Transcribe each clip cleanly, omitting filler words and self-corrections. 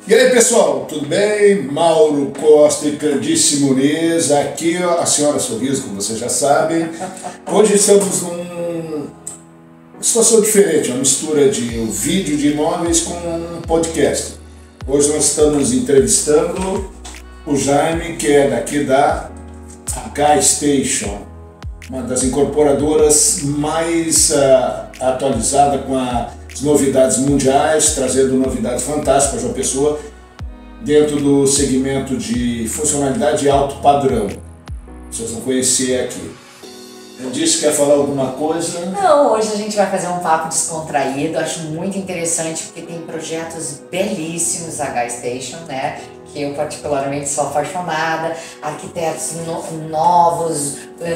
E aí pessoal, tudo bem? Mauro Costa e Candice Muniz, aqui a Senhora Sorriso, como vocês já sabem. Hoje estamos numa situação diferente, uma mistura de um vídeo de imóveis com um podcast. Hoje nós estamos entrevistando o Jaime, que é daqui da H-Station, uma das incorporadoras mais atualizada com as novidades mundiais, trazendo novidades fantásticas para João Pessoa dentro do segmento de funcionalidade alto padrão. Vocês vão conhecer aqui. Eu disse que quer falar alguma coisa? Não, hoje a gente vai fazer um papo descontraído, acho muito interessante porque tem projetos belíssimos da H-Station, né? Que eu particularmente sou apaixonada, arquitetos novos,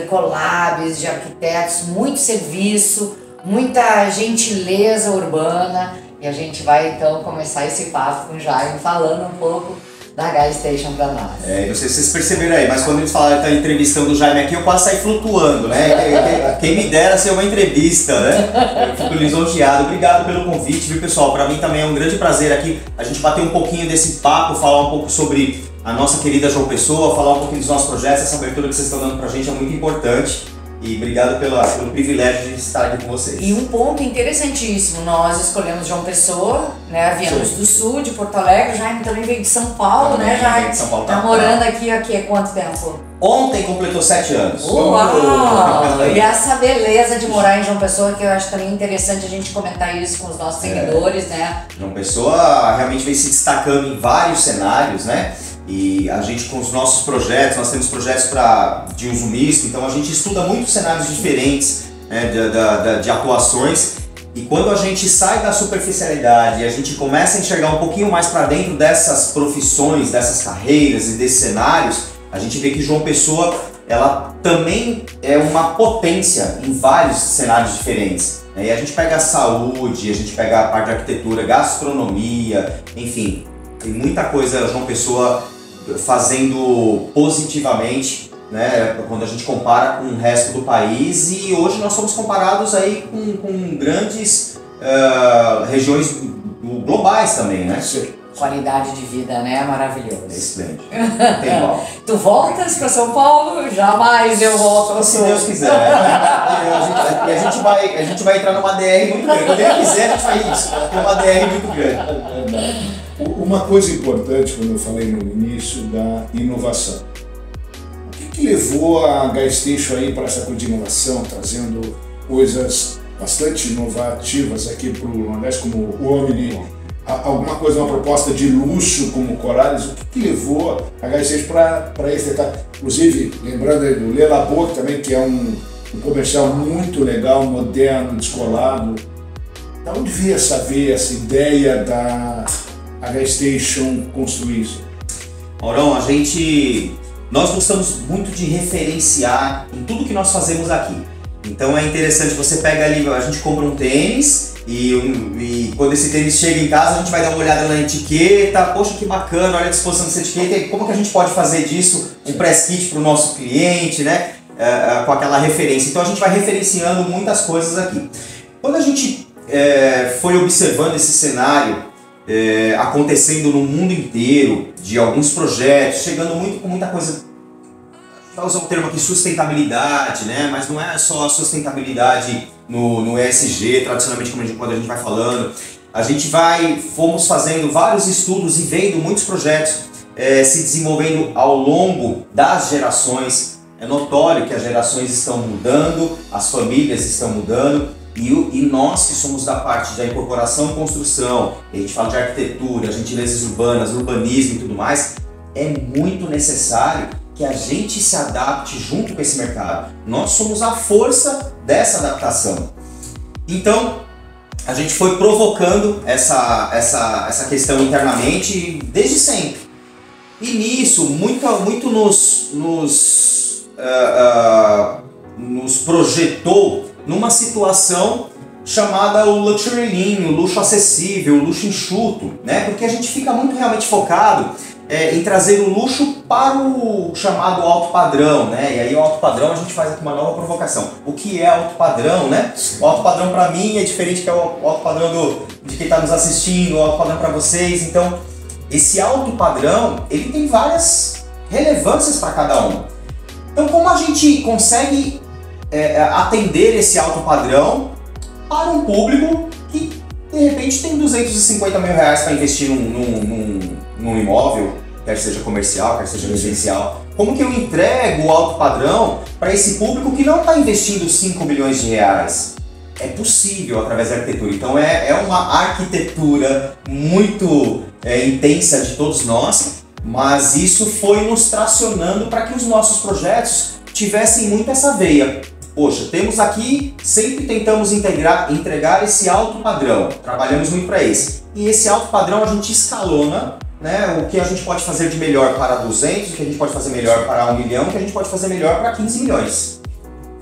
collabs de arquitetos, muito serviço, muita gentileza urbana, e a gente vai então começar esse papo com o Jaime falando um pouco da H-Station para nós. Não sei se vocês perceberam aí, mas quando eles falaram que tá entrevistando o Jaime aqui, eu quase saí flutuando, né? Quem me dera ser uma entrevista, né? Eu fico lisonjeado. Obrigado pelo convite, viu, pessoal? Para mim também é um grande prazer aqui a gente bater um pouquinho desse papo, falar um pouco sobre a nossa querida João Pessoa, falar um pouquinho dos nossos projetos. Essa abertura que vocês estão dando pra gente é muito importante. E obrigado pelo privilégio de estar aqui com vocês. E um ponto interessantíssimo, nós escolhemos João Pessoa, né? Viemos do sul, de Porto Alegre, o Jaime também veio de São Paulo, né, Jaime? São Paulo, tá morando aqui há quanto tempo? Ontem completou 7 anos. Uau! E essa beleza de morar em João Pessoa, que eu acho também interessante a gente comentar isso com os nossos seguidores, né? João Pessoa realmente vem se destacando em vários cenários, né? E a gente com os nossos projetos, nós temos projetos de uso misto, então a gente estuda muitos cenários diferentes, né, de atuações, e quando a gente sai da superficialidade e a gente começa a enxergar um pouquinho mais para dentro dessas profissões, dessas carreiras e desses cenários, a gente vê que João Pessoa ela também é uma potência em vários cenários diferentes. E a gente pega a saúde, a gente pega a parte da arquitetura, gastronomia, enfim, tem muita coisa João Pessoa fazendo positivamente, né, quando a gente compara com o resto do país, e hoje nós somos comparados aí com grandes regiões globais também, né? Sim. Qualidade de vida, né? Maravilhoso. É esplêndido. Não tem igual. Tu voltas para São Paulo? Jamais eu volto para Se Deus quiser. E a gente vai entrar numa DR muito grande. Quando ele quiser, a gente faz isso. Tem uma DR muito grande. Uma coisa importante, como eu falei no início, da inovação. O que levou a H-Station aí para essa coisa de inovação, trazendo coisas bastante inovativas aqui para o Nordeste, como o Omni, alguma coisa, uma proposta de luxo como o Corales? O que levou a H-Station para esse detalhe? Inclusive, lembrando aí do Le Labo também, que é um comercial muito legal, moderno, descolado. Da onde veio essa ideia da H-Station construir isso? Maurão, nós gostamos muito de referenciar em tudo que nós fazemos aqui. Então é interessante, você pega ali, a gente compra um tênis e quando esse tênis chega em casa a gente vai dar uma olhada na etiqueta, poxa que bacana, olha a disposição dessa etiqueta, e como que a gente pode fazer disso um press kit para o nosso cliente, né? Com aquela referência. Então a gente vai referenciando muitas coisas aqui. Quando a gente foi observando esse cenário acontecendo no mundo inteiro, de alguns projetos, chegando com muita coisa, vai usar o termo aqui, sustentabilidade, né? Mas não é só a sustentabilidade no ESG, tradicionalmente, quando a gente vai falando. Fomos fazendo vários estudos e vendo muitos projetos se desenvolvendo ao longo das gerações. É notório que as gerações estão mudando, as famílias estão mudando, e nós que somos da parte da incorporação e construção, a gente fala de arquitetura, gentilezas urbanas, urbanismo e tudo mais, é muito necessário que a gente se adapte junto com esse mercado. Nós somos a força dessa adaptação. Então, a gente foi provocando essa questão internamente desde sempre. E nisso, muito nos projetou numa situação chamada o luxury lean, o luxo acessível, o luxo enxuto, né? Porque a gente fica muito realmente focado em trazer o luxo para o chamado alto padrão, né? E aí o alto padrão a gente faz aqui uma nova provocação. O que é alto padrão, né? O alto padrão para mim é diferente que é o alto padrão de quem está nos assistindo, o alto padrão para vocês. Então esse alto padrão, ele tem várias relevâncias para cada um. Então, como a gente consegue atender esse alto padrão para um público que, de repente, tem 250 mil reais para investir num imóvel, quer seja comercial, quer seja residencial? Como que eu entrego o alto padrão para esse público que não está investindo 5 milhões de reais? É possível através da arquitetura. Então é uma arquitetura muito intensa de todos nós, mas isso foi nos tracionando para que os nossos projetos tivessem muito essa veia. Poxa, temos aqui, sempre tentamos entregar esse alto padrão, trabalhamos muito para esse. E esse alto padrão a gente escalona, né, o que a gente pode fazer de melhor para 200, o que a gente pode fazer melhor para 1 milhão, o que a gente pode fazer melhor para 15 milhões.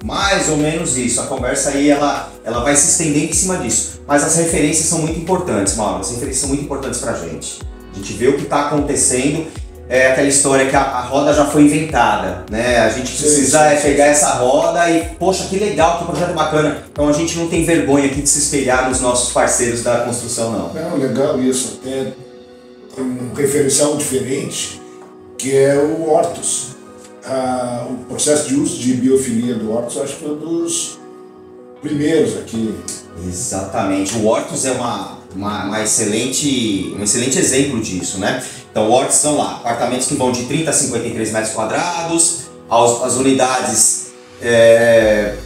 Mais ou menos isso, a conversa aí ela vai se estendendo em cima disso. Mas as referências são muito importantes, Mauro, as referências são muito importantes pra gente. A gente vê o que está acontecendo, é aquela história que a roda já foi inventada, né? A gente precisa pegar essa roda e, poxa, que legal, que projeto bacana. Então a gente não tem vergonha aqui de se espelhar nos nossos parceiros da construção, não. Não, legal isso, até tem um referencial diferente, que é o Hortus. O processo de uso de biofilia do Hortus, acho que foi um dos primeiros aqui. Exatamente, o Hortus é um excelente exemplo disso, né? Então o Hortus são lá, apartamentos que vão de 30 a 53 metros quadrados, as unidades,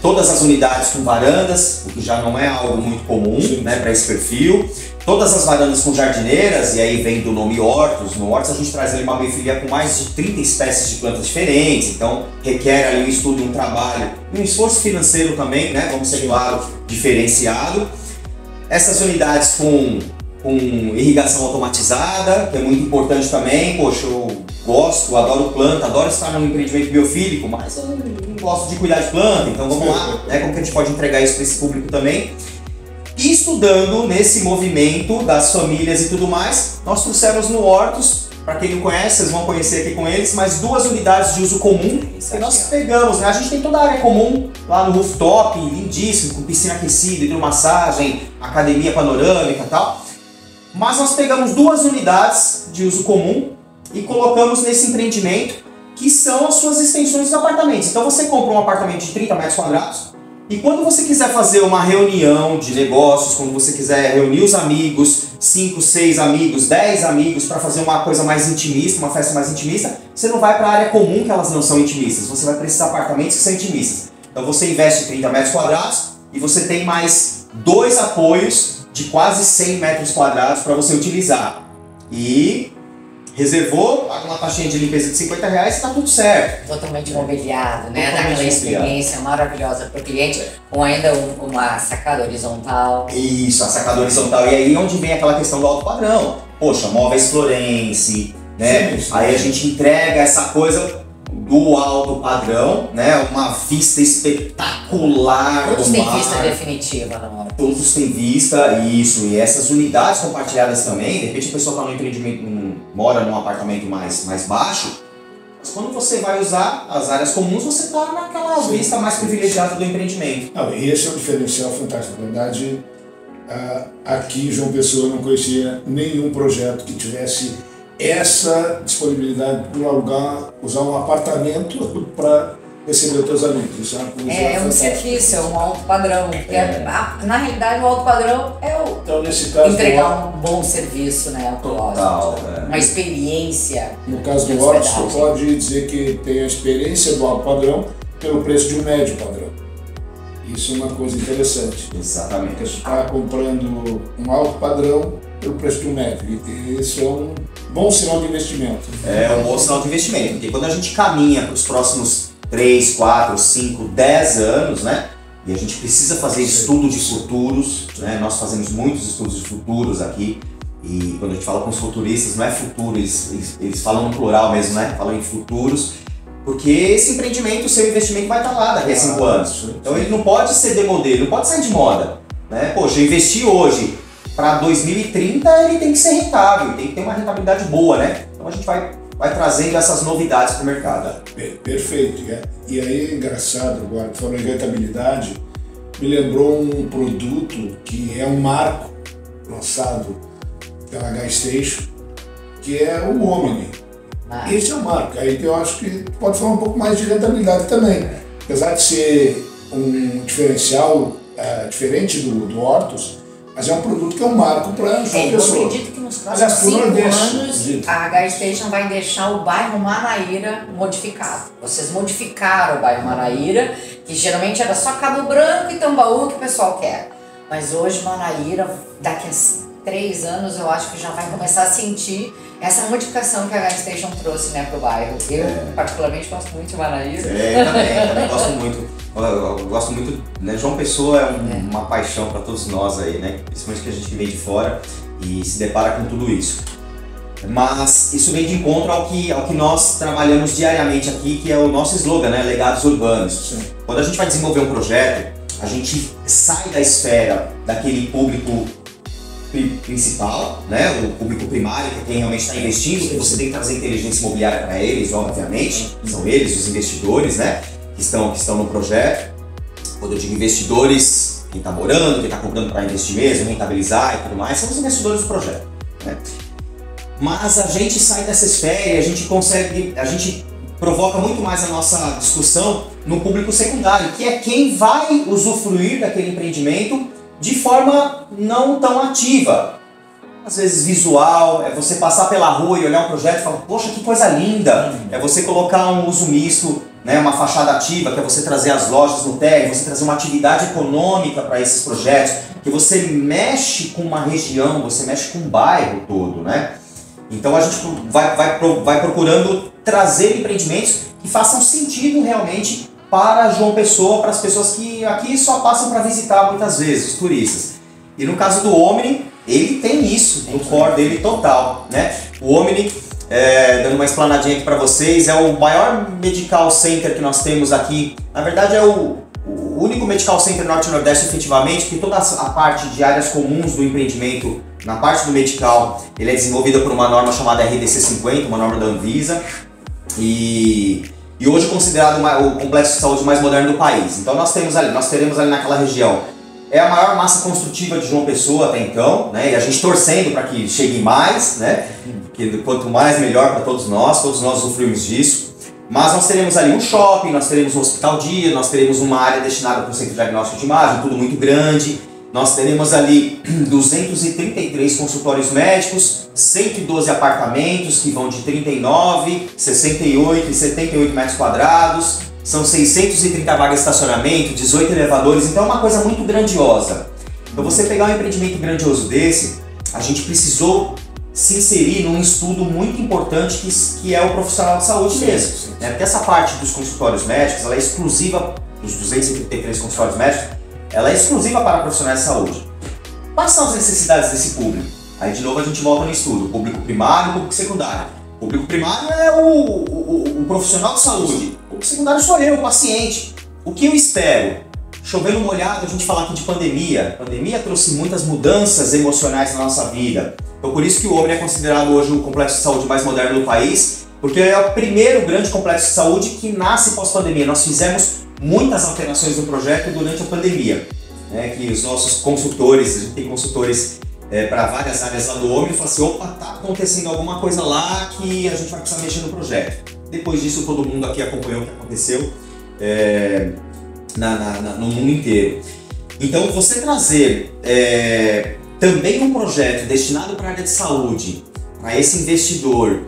todas as unidades com varandas, o que já não é algo muito comum, né, para esse perfil. Todas as varandas com jardineiras, e aí vem do nome Hortus. No Hortus a gente traz ali uma biofilia com mais de 30 espécies de plantas diferentes, então requer ali um estudo, um trabalho, um esforço financeiro também, né, vamos ser claro, diferenciado. Essas unidades com irrigação automatizada, que é muito importante também. Poxa, eu gosto, adoro planta, adoro estar num empreendimento biofílico, mas eu não gosto de cuidar de planta, então vamos lá, né, como que a gente pode entregar isso para esse público também. E estudando nesse movimento das famílias e tudo mais, nós trouxemos no Hortus, para quem não conhece, vocês vão conhecer aqui com eles, mais 2 unidades de uso comum que nós pegamos, né? A gente tem toda a área comum lá no rooftop, lindíssimo, com piscina aquecida, hidromassagem, academia panorâmica e tal. Mas nós pegamos 2 unidades de uso comum e colocamos nesse empreendimento, que são as suas extensões dos apartamentos. Então você compra um apartamento de 30 metros quadrados, e quando você quiser fazer uma reunião de negócios, quando você quiser reunir os amigos, 5, 6 amigos, 10 amigos, para fazer uma coisa mais intimista, uma festa mais intimista, você não vai para a área comum, que elas não são intimistas, você vai para esses apartamentos que são intimistas. Então você investe 30 metros quadrados e você tem mais 2 apoios de quase 100 metros quadrados para você utilizar. E reservou, paga uma taxinha de limpeza de 50 reais e está tudo certo. Totalmente mobiliado, né? Dá aquela experiência maravilhosa para o cliente, com ainda uma sacada horizontal. Isso, a sacada horizontal. E aí onde vem aquela questão do alto padrão. Poxa, móveis Florence, né? Sim. Aí a gente entrega essa coisa do alto padrão, né? Uma vista espetacular. Todos têm vista definitiva, não? Todos têm vista, isso. E essas unidades compartilhadas também, de repente a pessoa está no empreendimento, mora num apartamento mais baixo, mas quando você vai usar as áreas comuns, você está naquela vista mais privilegiada do empreendimento. Não, e esse é um diferencial fantástico. Na verdade, aqui em João Pessoa eu não conhecia nenhum projeto que tivesse essa disponibilidade de alugar, usar um apartamento para receber os teus amigos. Isso é uma coisa fantástica. Um serviço, é um alto padrão. Na realidade, o alto padrão é então, nesse caso, entregar um bom serviço, né? Total, uma experiência. No caso do Hortus, você pode dizer que tem a experiência do alto padrão pelo preço de um médio padrão. Isso é uma coisa interessante. Exatamente. Porque você está comprando um alto padrão pelo preço de um médio. E isso é um bom sinal de investimento. É um bom sinal de investimento, porque quando a gente caminha para os próximos 3, 4, 5, 10 anos, né? E a gente precisa fazer estudo de futuros, né? Nós fazemos muitos estudos de futuros aqui. E quando a gente fala com os futuristas, não é futuro, eles falam no plural mesmo, né? Falam em futuros. Porque esse empreendimento, o seu investimento vai estar lá daqui a 5 anos. Então ele não pode ser demodê, ele não pode sair de moda, né? Poxa, eu investi hoje, para 2030 ele tem que ser rentável, tem que ter uma rentabilidade boa, né? Então a gente vai trazendo essas novidades para o mercado. Perfeito. E aí é engraçado, agora falando em rentabilidade, me lembrou um produto que é um marco lançado pela H-Station, que é o Omni. Esse é o marco. Aí eu acho que pode falar um pouco mais de rentabilidade também. Apesar de ser um diferencial diferente do Hortus, mas é um produto que é um marco para João Eu Pessoa. acredito que nos próximos 5 anos dito. a H-Station vai deixar o bairro Manaíra modificado. Vocês modificaram o bairro Manaíra, que geralmente era só Cabo Branco e Tambaú que o pessoal quer. Mas hoje Manaíra, daqui a 3 anos, eu acho que já vai começar a sentir essa modificação que a H-Station trouxe, né, pro bairro. Eu, particularmente, gosto muito de Manaíra. Eu também gosto muito. Eu gosto muito, né? João Pessoa é uma paixão para todos nós aí, né? Principalmente que a gente vem de fora e se depara com tudo isso. Mas isso vem de encontro ao que nós trabalhamos diariamente aqui, que é o nosso slogan, né? Legados Urbanos. Sim. Quando a gente vai desenvolver um projeto, a gente sai da esfera daquele público principal, né? O público primário, que quem realmente está investindo, que você tem que trazer inteligência imobiliária para eles, obviamente, são eles, os investidores, né? Que estão no projeto. Quando eu digo investidores, quem está morando, quem está comprando para investir mesmo, rentabilizar e tudo mais, são os investidores do projeto, né? Mas a gente sai dessa esfera e a gente provoca muito mais a nossa discussão no público secundário, que é quem vai usufruir daquele empreendimento de forma não tão ativa. Às vezes visual, é você passar pela rua e olhar um projeto e falar, poxa, que coisa linda! É você colocar um uso misto, né, uma fachada ativa, que é você trazer as lojas no térreo, você trazer uma atividade econômica para esses projetos, que você mexe com uma região, você mexe com um bairro todo, né? Então a gente vai procurando trazer empreendimentos que façam sentido realmente para João Pessoa, para as pessoas que aqui só passam para visitar muitas vezes, os turistas. E no caso do Omni, ele tem isso no core dele total, né? O Omni, dando uma explanadinha aqui para vocês, é o maior medical center que nós temos aqui. Na verdade é o único medical center norte-nordeste efetivamente, que toda a parte de áreas comuns do empreendimento, na parte do medical, ele é desenvolvida por uma norma chamada RDC 50, uma norma da Anvisa, e hoje considerado o complexo de saúde mais moderno do país. Então nós teremos ali naquela região, é a maior massa construtiva de João Pessoa até então, né? E a gente torcendo para que chegue mais, né? Porque quanto mais melhor para todos nós usufruímos disso. Mas nós teremos ali um shopping, nós teremos um hospital dia, nós teremos uma área destinada para o centro diagnóstico de imagem, tudo muito grande. Nós teremos ali 233 consultórios médicos, 112 apartamentos que vão de 39, 68 e 78 metros quadrados, são 630 vagas de estacionamento, 18 elevadores, então é uma coisa muito grandiosa. Para você pegar um empreendimento grandioso desse, a gente precisou se inserir num estudo muito importante que é o profissional de saúde mesmo. Né? Porque essa parte dos consultórios médicos, ela é exclusiva, dos 233 consultórios médicos, ela é exclusiva para profissionais de saúde. Quais são as necessidades desse público? Aí de novo a gente volta no estudo, público primário e público secundário. O público primário é o profissional de saúde, o público secundário sou eu, o paciente. O que eu espero? Chovendo molhado, a gente fala aqui de pandemia. A pandemia trouxe muitas mudanças emocionais na nossa vida. Então por isso que o Omni é considerado hoje o complexo de saúde mais moderno do país, porque é o primeiro grande complexo de saúde que nasce pós-pandemia. Nós fizemos muitas alterações no projeto durante a pandemia, né, que os nossos consultores, a gente tem consultores para várias áreas lá do Omni, e falam assim, opa, tá acontecendo alguma coisa lá que a gente vai precisar mexer no projeto. Depois disso todo mundo aqui acompanhou o que aconteceu no mundo inteiro. Então você trazer também um projeto destinado para a área de saúde, para esse investidor,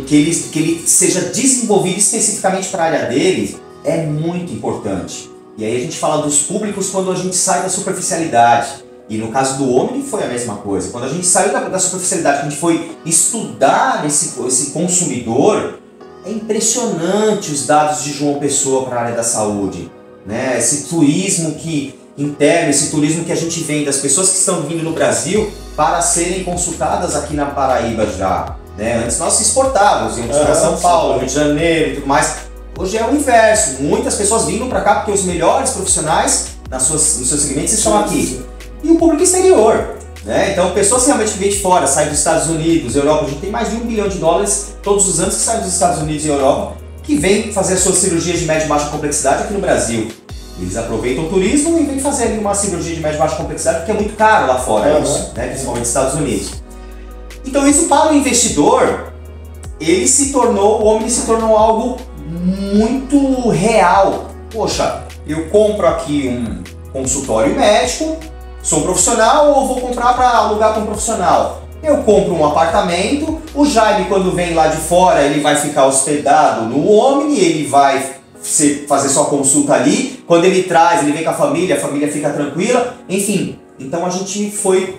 que ele seja desenvolvido especificamente para a área dele, é muito importante. E aí a gente fala dos públicos quando a gente sai da superficialidade. E no caso do Omni foi a mesma coisa. Quando a gente saiu da superficialidade, que a gente foi estudar esse consumidor, é impressionante os dados de João Pessoa para a área da saúde. Né? Esse turismo interno, esse turismo que a gente vem das pessoas que estão vindo no Brasil para serem consultadas aqui na Paraíba já. Né? Antes nós exportávamos, íamos para São Paulo, Rio de Janeiro e tudo mais. Hoje é o inverso, muitas pessoas vindo para cá porque os melhores profissionais nos seus segmentos estão aqui. E o público exterior, né? Então pessoas realmente que vêm de fora, saem dos Estados Unidos, Europa, a gente tem mais de $1 bilhão todos os anos que saem dos Estados Unidos e Europa, que vêm fazer as suas cirurgias de média e baixa complexidade aqui no Brasil. Eles aproveitam o turismo e vêm fazer uma cirurgia de média e baixa complexidade porque é muito caro lá fora, né? Principalmente nos Estados Unidos. Então isso para o investidor, o Omni se tornou algo muito real. Poxa, eu compro aqui um consultório médico, sou um profissional ou vou comprar para alugar com um profissional? Eu compro um apartamento, o Jaime quando vem lá de fora ele vai ficar hospedado no Omni, ele vai fazer sua consulta ali, quando ele traz, ele vem com a família fica tranquila, enfim. Então a gente foi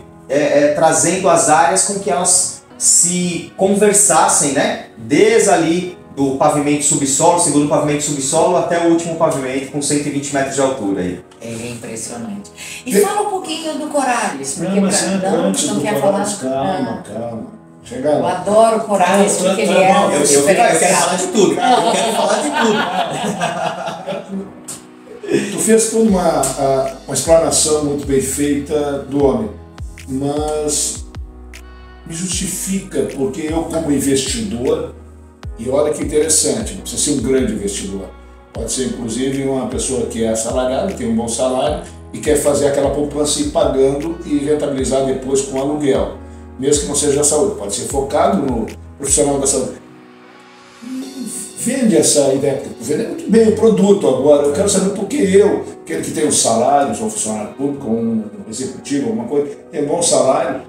trazendo as áreas com que elas se conversassem, né? Desde ali do pavimento subsolo, segundo pavimento subsolo, até o último pavimento com 120 metros de altura aí. É impressionante. E fala um pouquinho do Corales, porque antes não do quer Corales, falar. calma. Chega Eu lá. adoro o Corales, porque ele é um Eu quero falar de tudo. Eu quero falar de tudo. Tu fez toda uma explanação muito bem feita do homem, mas me justifica, porque eu como investidor, e olha que interessante, não precisa ser um grande investidor, pode ser inclusive uma pessoa que é assalariada, tem um bom salário e quer fazer aquela poupança ir pagando e rentabilizar depois com aluguel, mesmo que não seja a saúde, pode ser focado no profissional da saúde. Vende essa ideia, vende muito bem o produto agora, eu quero saber por que eu, aquele que tem um salário, sou um funcionário público, um executivo, alguma coisa, tem um bom salário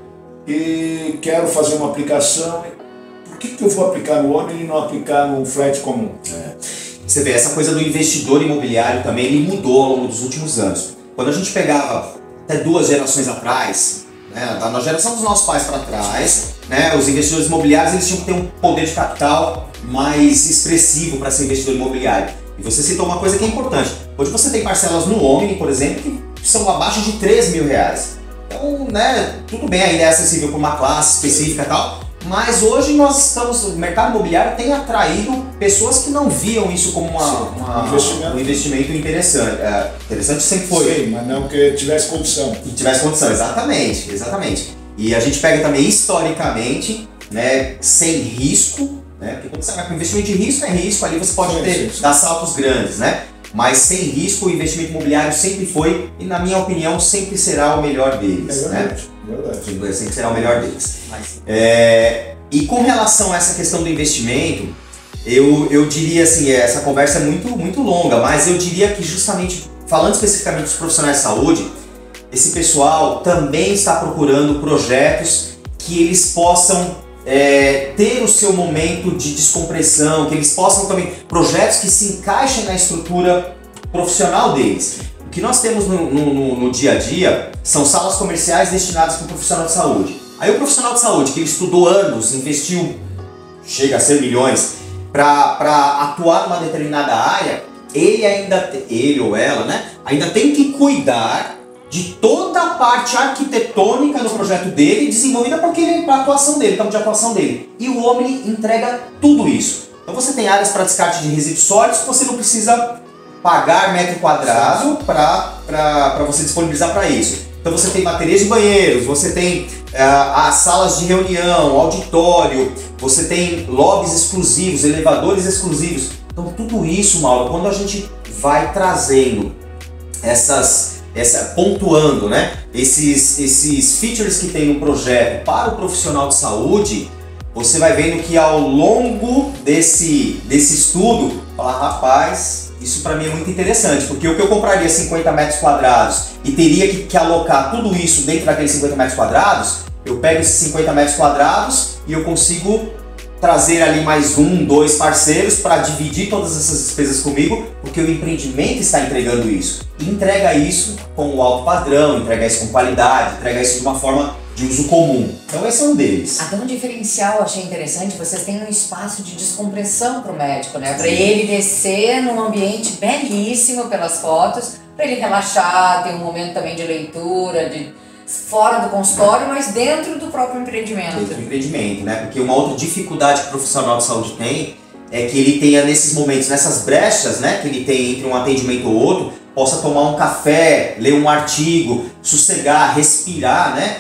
e quero fazer uma aplicação, por que eu vou aplicar no Omni e não aplicar num flat comum? Você vê, essa coisa do investidor imobiliário também, ele mudou ao longo dos últimos anos. Quando a gente pegava até 2 gerações atrás, né, na geração dos nossos pais para trás, né, os investidores imobiliários eles tinham que ter um poder de capital mais expressivo para ser investidor imobiliário. E você citou uma coisa que é importante. Hoje você tem parcelas no Omni, por exemplo, que são abaixo de R$3.000. Então, né, tudo bem, ainda é acessível para uma classe específica e tal, mas hoje o mercado imobiliário tem atraído pessoas que não viam isso como um investimento interessante. Interessante sempre foi. Sim, mas não que tivesse condição. Que tivesse condição, exatamente. E a gente pega também historicamente, né, sem risco, né, porque quando você vai com investimento de risco, é risco, ali você pode dar saltos grandes, né? Mas sem risco, o investimento imobiliário sempre foi, e na minha opinião, sempre será o melhor deles. É verdade, né? verdade. Sempre será o melhor deles. E com relação a essa questão do investimento, eu diria assim, essa conversa é muito longa, mas eu diria que justamente, falando especificamente dos profissionais de saúde, esse pessoal também está procurando projetos que eles possam ter o seu momento de descompressão, que eles possam também, projetos que se encaixem na estrutura profissional deles. O que nós temos no dia a dia são salas comerciais destinadas para o profissional de saúde. Aí o profissional de saúde, que ele estudou anos, investiu, chega a ser milhões, para atuar numa determinada área, ele ou ela, né, ainda tem que cuidar de toda a parte arquitetônica no projeto dele, desenvolvida para a atuação dele, campo de atuação dele. E o Omni entrega tudo isso. Então você tem áreas para descarte de resíduos sólidos que você não precisa pagar metro quadrado para você disponibilizar para isso. Então você tem baterias de banheiros, você tem as salas de reunião, auditório, você tem lobbies exclusivos, elevadores exclusivos. Então tudo isso, Mauro, quando a gente vai trazendo pontuando, né, esses features que tem no projeto para o profissional de saúde, você vai vendo que ao longo desse estudo, fala, rapaz, isso para mim é muito interessante, porque o que eu compraria 50 metros quadrados e teria que alocar tudo isso dentro daqueles 50 metros quadrados, eu pego esses 50 metros quadrados e eu consigo trazer ali mais 1, 2 parceiros para dividir todas essas despesas comigo, porque o empreendimento está entregando isso. E entrega isso com o alto padrão, entrega isso com qualidade, entrega isso de uma forma de uso comum. Então esse é um deles. Até um diferencial eu achei interessante, vocês têm um espaço de descompressão para o médico, né? Para ele descer num ambiente belíssimo pelas fotos, para ele relaxar, ter um momento também de leitura, fora do consultório, mas dentro do próprio empreendimento. Dentro do empreendimento, né? Porque uma outra dificuldade que o profissional de saúde tem é que ele tenha nesses momentos, nessas brechas, né, que ele tem entre um atendimento ou outro, possa tomar um café, ler um artigo, sossegar, respirar, né?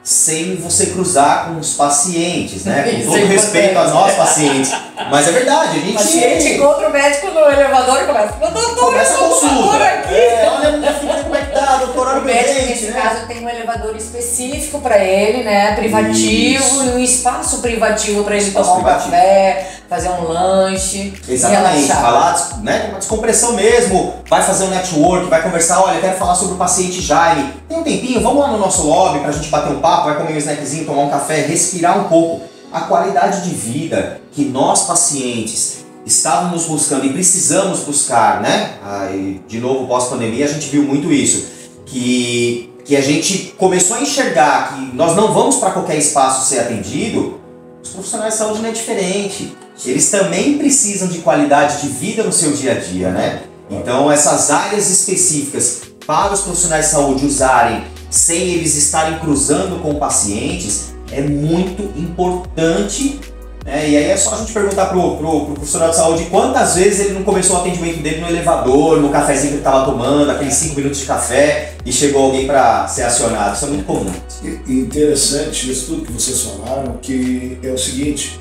Sem você cruzar com os pacientes, né? Com todo respeito a nós pacientes, Mas é verdade, a gente... O paciente encontra o médico no elevador e começa, doutor, começa a consulta. Aqui. Olha, minha filha, como é que tá, doutor, olha O o meu médico, dente, nesse né? caso, tem um elevador específico para ele, né? Privativo, Isso. e um espaço privativo para ele Espaço tomar um privativo. café, fazer um lanche, Exatamente, relaxar. falar, né, uma descompressão mesmo, vai fazer um network, vai conversar, olha, quero falar sobre o paciente Jaime, tem um tempinho, vamos lá no nosso lobby pra gente bater um papo, vai comer um snackzinho, tomar um café, respirar um pouco. A qualidade de vida que nós pacientes estávamos buscando e precisamos buscar, né, e de novo pós-pandemia a gente viu muito isso, que a gente começou a enxergar que nós não vamos para qualquer espaço ser atendido. Os profissionais de saúde não é diferente. Eles também precisam de qualidade de vida no seu dia a dia, né? Então essas áreas específicas para os profissionais de saúde usarem sem eles estarem cruzando com pacientes é muito importante, né? E aí é só a gente perguntar pro profissional de saúde quantas vezes ele não começou o atendimento dele no elevador, no cafezinho que ele estava tomando, aqueles 5 minutos de café e chegou alguém para ser acionado. Isso é muito comum. E interessante isso tudo que vocês falaram, que é o seguinte,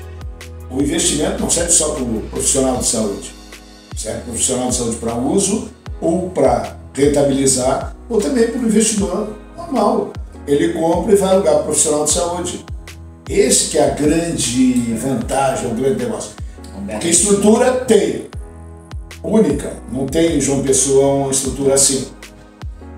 o investimento não serve só para o profissional de saúde, serve para o profissional de saúde para uso ou para rentabilizar, ou também para o investidor normal. Ele compra e vai alugar para o profissional de saúde. Esse que é a grande vantagem, o grande negócio. Porque estrutura tem, única, não tem em João Pessoa uma estrutura assim.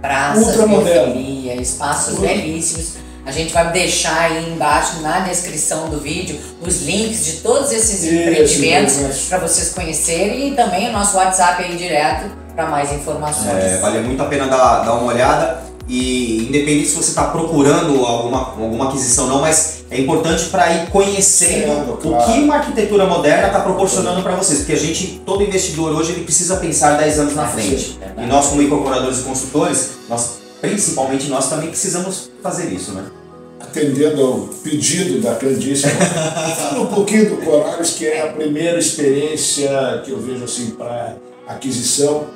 Praças, periferia, espaços belíssimos. A gente vai deixar aí embaixo na descrição do vídeo os links de todos esses empreendimentos para vocês conhecerem e também o nosso WhatsApp aí direto para mais informações. Vale muito a pena dar uma olhada e independente se você está procurando alguma aquisição não, mas é importante para ir conhecendo o que uma arquitetura moderna está proporcionando para vocês, porque todo investidor hoje ele precisa pensar 10 anos na frente. E nós como incorporadores e consultores, principalmente nós também precisamos fazer isso, né? Atendendo ao pedido da Candice, fala um pouquinho do Corales, que é a primeira experiência que eu vejo assim para aquisição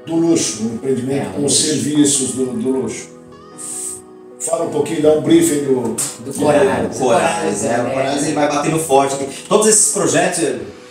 do luxo, um empreendimento com serviços do luxo. Fala um pouquinho, dá um briefing do Corales. O Corales ele vai batendo forte aqui. Todos esses projetos,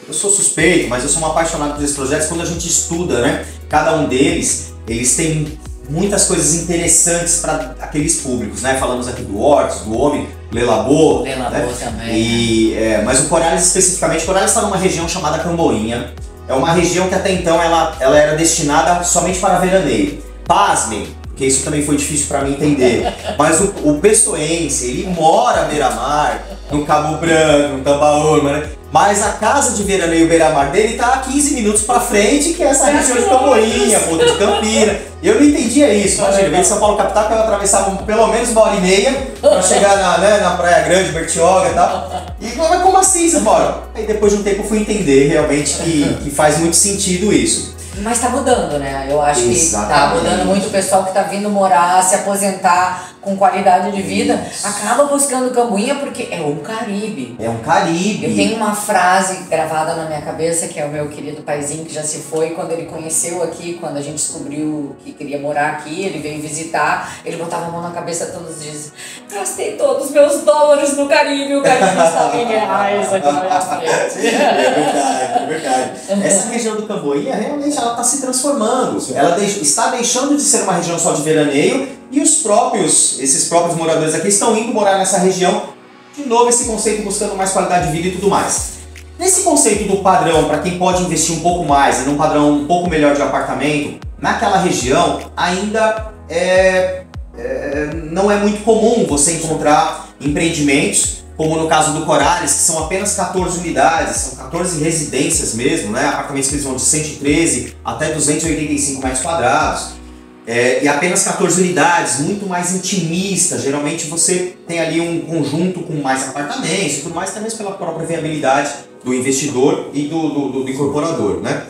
eu sou suspeito, mas eu sou um apaixonado por esses projetos. Quando a gente estuda, né, cada um deles, eles têm muitas coisas interessantes para aqueles públicos, né? Falamos aqui do Hortus, do Homem, do Lelabô, né? Também. Mas o Corales especificamente, o Corales está numa região chamada Camboinha. É uma região que até então ela era destinada somente para veraneio. Pasmem, porque isso também foi difícil para mim entender. Mas o pessoense, ele mora à beira-mar, no Cabo Branco, no Tambaú, né? Mas a casa de veraneio beira-mar dele tá a 15 minutos para frente, que é essa região de Camboinha, Ponta de Campina. Eu não entendia isso. Imagina, eu venho de São Paulo capital, que eu atravessava pelo menos 1h30 para chegar na Praia Grande, Bertioga e tal. E como assim, São Paulo? Aí depois de um tempo eu fui entender realmente que faz muito sentido isso. Mas tá mudando, né? Eu acho que tá mudando muito o pessoal que tá vindo morar, se aposentar com qualidade de vida, acaba buscando Camboinha porque é um Caribe. É um Caribe. Eu tenho uma frase gravada na minha cabeça, que é o meu querido paizinho que já se foi, quando ele conheceu aqui, quando a gente descobriu que queria morar aqui, ele veio visitar, ele botava a mão na cabeça todos os dias. Gastei todos os meus dólares no Caribe, o Caribe estava em reais aqui na minha frente. É verdade. Essa região do Camboinha, realmente, ela está se transformando. Ela está deixando de ser uma região só de veraneio e esses próprios moradores aqui estão indo morar nessa região. De novo, esse conceito buscando mais qualidade de vida e tudo mais. Nesse conceito do padrão, para quem pode investir um pouco mais, num padrão um pouco melhor de apartamento, naquela região ainda não é muito comum você encontrar empreendimentos, como no caso do Corales, que são apenas 14 unidades, são 14 residências mesmo, né? Apartamentos que eles vão de 113 até 285 metros quadrados. E apenas 14 unidades, muito mais intimista. Geralmente você tem ali um conjunto com mais apartamentos e tudo mais, também pela própria viabilidade do investidor e do incorporador, né?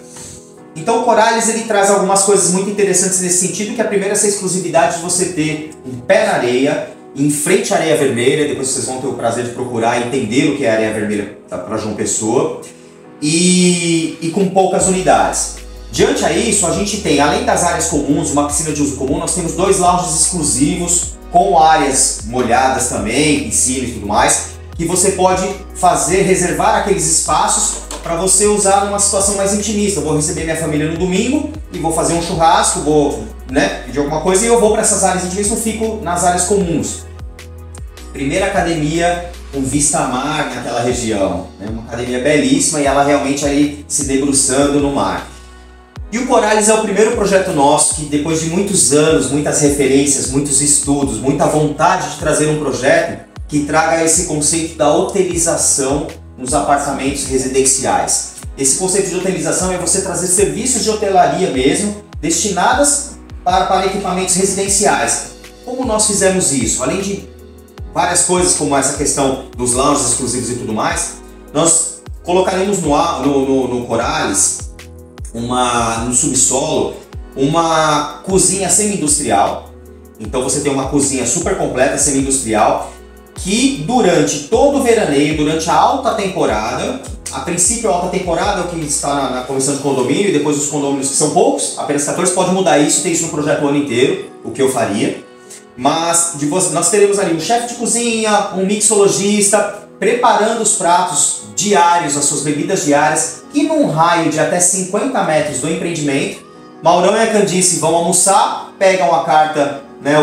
Então o Corales ele traz algumas coisas muito interessantes nesse sentido, que a primeira é essa exclusividade de você ter um pé na areia, em frente à Areia Vermelha. Depois vocês vão ter o prazer de procurar e entender o que é a Areia Vermelha para João Pessoa, e com poucas unidades. Diante a isso, a gente tem, além das áreas comuns, uma piscina de uso comum, nós temos 2 lounges exclusivos, com áreas molhadas também, piscina e tudo mais, que você pode reservar aqueles espaços para você usar numa situação mais intimista. Eu vou receber minha família no domingo e vou fazer um churrasco, vou, né, pedir alguma coisa e eu vou para essas áreas intimistas, não fico nas áreas comuns. Primeira academia com vista a mar naquela região, né? Uma academia belíssima e ela realmente aí se debruçando no mar. E o Corales é o primeiro projeto nosso que, depois de muitos anos, muitas referências, muitos estudos, muita vontade de trazer um projeto que traga esse conceito da hotelização nos apartamentos residenciais. Esse conceito de hotelização é você trazer serviços de hotelaria mesmo, destinadas para equipamentos residenciais. Como nós fizemos isso? Além de várias coisas como essa questão dos lounges exclusivos e tudo mais, nós colocaremos no Corales, no subsolo, uma cozinha semi-industrial. Então você tem uma cozinha super completa, semi-industrial, que durante todo o veraneio, durante a alta temporada, a princípio a alta temporada é o que está na comissão de condomínio, e depois os condomínios que são poucos, apenas 14, pode mudar isso, tem isso no projeto o ano inteiro, o que eu faria. Mas nós teremos ali um chefe de cozinha, um mixologista, preparando os pratos diários, as suas bebidas diárias, e num raio de até 50 metros do empreendimento, Maurão e a Candice vão almoçar, pegam a carta, né,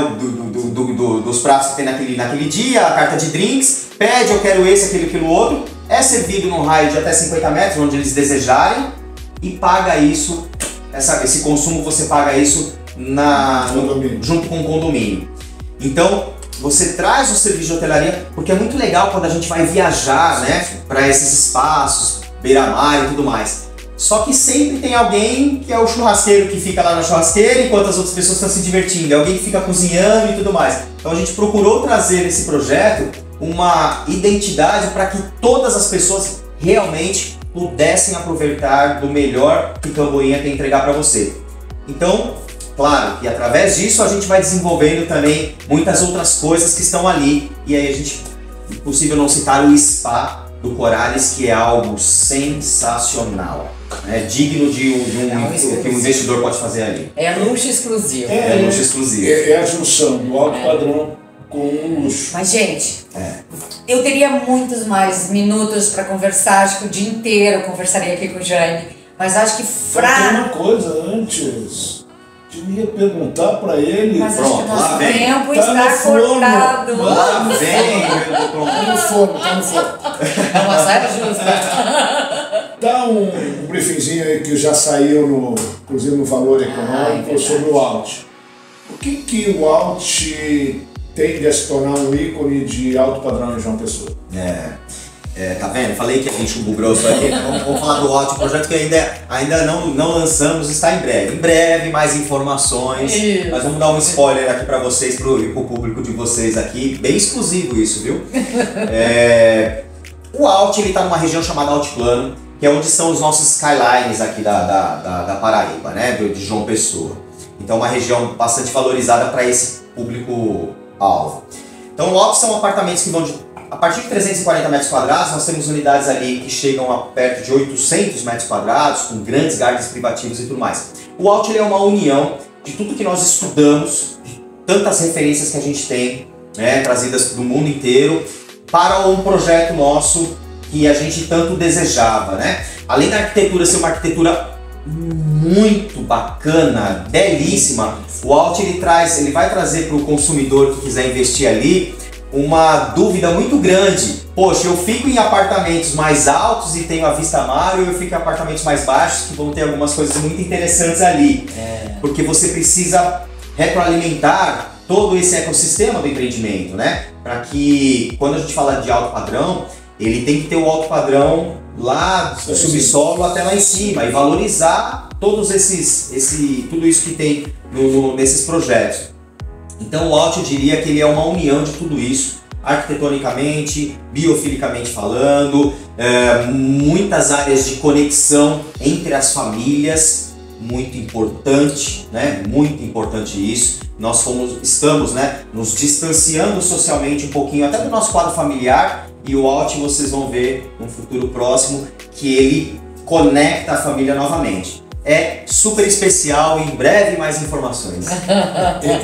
dos pratos que tem naquele dia, a carta de drinks, pede, eu quero esse, aquilo, outro, é servido num raio de até 50 metros, onde eles desejarem, e paga isso, esse consumo você paga isso junto com o condomínio. Então, você traz o serviço de hotelaria, porque é muito legal quando a gente vai viajar, né, para esses espaços, beira-mar e tudo mais. Só que sempre tem alguém que é o churrasqueiro que fica lá na churrasqueira enquanto as outras pessoas estão se divertindo, é alguém que fica cozinhando e tudo mais. Então a gente procurou trazer nesse projeto uma identidade para que todas as pessoas realmente pudessem aproveitar do melhor que Camboinha tem a entregar para você. Então, claro, e através disso a gente vai desenvolvendo também muitas outras coisas que estão ali. E aí a gente, impossível não citar o spa do Corales, que é algo sensacional. É digno que um investidor pode fazer ali. É luxo exclusivo. É luxo exclusivo. É a junção do alto padrão com o luxo. Mas, gente, eu teria muitos mais minutos para conversar, acho que o dia inteiro eu conversaria aqui com o Jaime, mas acho que Tem uma coisa antes. Queria perguntar para ele. Mas Pronto, acho que o nosso lá vem. tempo Tá está no forno. cortado. Lá vem! Tá no forno. É uma saia justa. Dá um briefingzinho aí que já saiu, inclusive no Valor Econômico, sobre o Alt. Por que o Alt tende a se tornar um ícone de alto padrão em João Pessoa? Tá vendo? Falei que ia vir chumbo grosso aí. Vamos falar do Alt, projeto que ainda não lançamos, está em breve. Em breve, mais informações. Isso. Mas vamos dar um spoiler aqui para vocês, pro público de vocês aqui. Bem exclusivo isso, viu? O Alt está numa região chamada Altiplano, que é onde estão os nossos skylines aqui da Paraíba, né? De João Pessoa. Então, uma região bastante valorizada para esse público-alvo. Então, o Alt são apartamentos que vão a partir de 340 metros quadrados, nós temos unidades ali que chegam a perto de 800 metros quadrados, com grandes gardens privativos e tudo mais. O Alt é uma união de tudo que nós estudamos, de tantas referências que a gente tem, né, trazidas do mundo inteiro, para um projeto nosso que a gente tanto desejava, né? Além da arquitetura ser uma arquitetura muito bacana, belíssima, o Alt ele vai trazer para o consumidor que quiser investir ali uma dúvida muito grande. Poxa, eu fico em apartamentos mais altos e tenho a vista mar, ou eu fico em apartamentos mais baixos que vão ter algumas coisas muito interessantes ali. Porque você precisa retroalimentar todo esse ecossistema do empreendimento, né? Para que, quando a gente fala de alto padrão, ele tem que ter o alto padrão lá do subsolo até lá em cima e valorizar todos tudo isso que tem nesses projetos. Então o Alt, eu diria que ele é uma união de tudo isso, arquitetonicamente, biofilicamente falando, muitas áreas de conexão entre as famílias, muito importante, né? Muito importante isso. Nós estamos, né, nos distanciando socialmente um pouquinho até do nosso quadro familiar, e o Alt vocês vão ver no futuro próximo que ele conecta a família novamente. É super especial, em breve mais informações.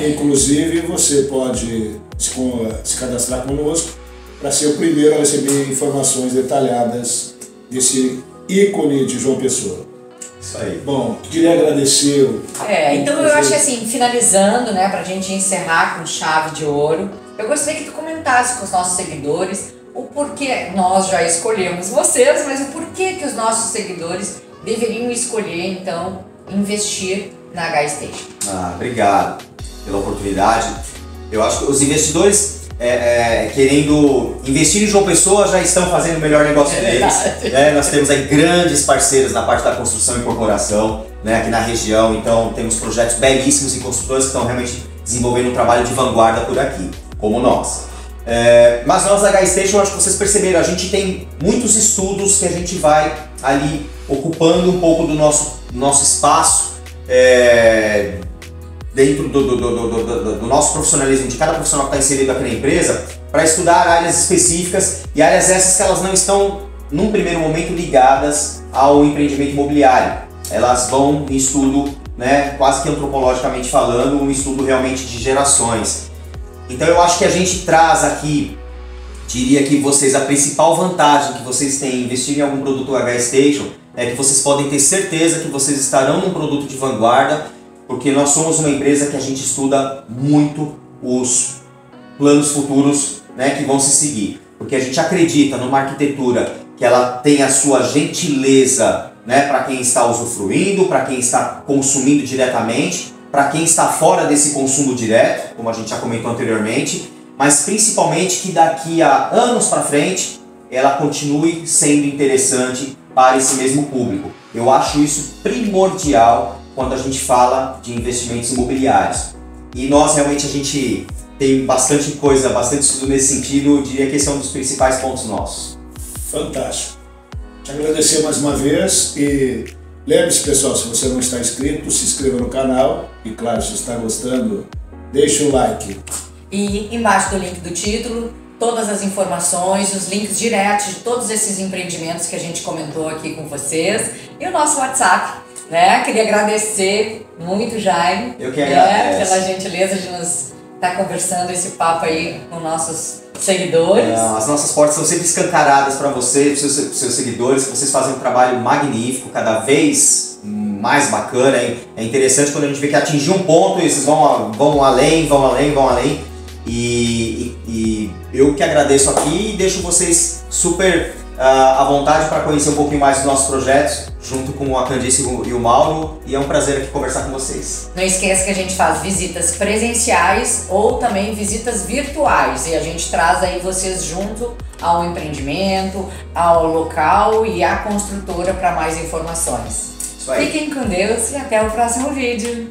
Inclusive você pode se cadastrar conosco para ser o primeiro a receber informações detalhadas desse ícone de João Pessoa. Isso aí. Bom, queria agradecer. Então eu acho que assim, finalizando, né, pra gente encerrar com chave de ouro, eu gostaria que tu comentasse com os nossos seguidores o porquê nós já escolhemos vocês, mas o porquê que os nossos seguidores deveriam escolher, então, investir na H-Station. Obrigado pela oportunidade. Eu acho que os investidores querendo investir em João Pessoa já estão fazendo o melhor negócio deles. Nós temos aí grandes parceiros na parte da construção e incorporação, né, aqui na região, então temos projetos belíssimos e construtores que estão realmente desenvolvendo um trabalho de vanguarda por aqui, como nós. Mas nós da H-Station, acho que vocês perceberam, a gente tem muitos estudos que a gente vai ali ocupando um pouco do nosso espaço dentro do nosso profissionalismo, de cada profissional que está inserido aqui na empresa, para estudar áreas específicas e áreas essas que elas não estão, num primeiro momento, ligadas ao empreendimento imobiliário. Elas vão em estudo, né, quase que antropologicamente falando, um estudo realmente de gerações. Então eu acho que a gente traz aqui, diria que vocês, a principal vantagem que vocês têm em investir em algum produto H-Station é que vocês podem ter certeza que vocês estarão num produto de vanguarda, porque nós somos uma empresa que a gente estuda muito os planos futuros, né, que vão se seguir. Porque a gente acredita numa arquitetura que ela tem a sua gentileza, né, para quem está usufruindo, para quem está consumindo diretamente, para quem está fora desse consumo direto, como a gente já comentou anteriormente, mas principalmente que daqui a anos para frente ela continue sendo interessante para esse mesmo público. Eu acho isso primordial quando a gente fala de investimentos imobiliários. E nós realmente a gente tem bastante coisa, bastante estudo nesse sentido, eu diria que esse é um dos principais pontos nossos. Fantástico. Te agradecer mais uma vez e lembre-se, pessoal, se você não está inscrito, se inscreva no canal e, claro, se está gostando, deixe o like. E embaixo do link do título, todas as informações, os links diretos de todos esses empreendimentos que a gente comentou aqui com vocês e o nosso WhatsApp. Queria agradecer muito, Jaime, eu que agradeço, pela gentileza de nos estar conversando esse papo aí com nossos seguidores. As nossas portas são sempre escancaradas para você, para os seus seguidores, que vocês fazem um trabalho magnífico, cada vez mais bacana. É interessante quando a gente vê que atingiu um ponto e vocês vão além. E eu que agradeço aqui e deixo vocês super à vontade para conhecer um pouquinho mais dos nossos projetos, junto com a Candice e o Mauro, e é um prazer aqui conversar com vocês. Não esqueça que a gente faz visitas presenciais ou também visitas virtuais, e a gente traz aí vocês junto ao empreendimento, ao local e à construtora para mais informações. Isso aí. Fiquem com Deus e até o próximo vídeo.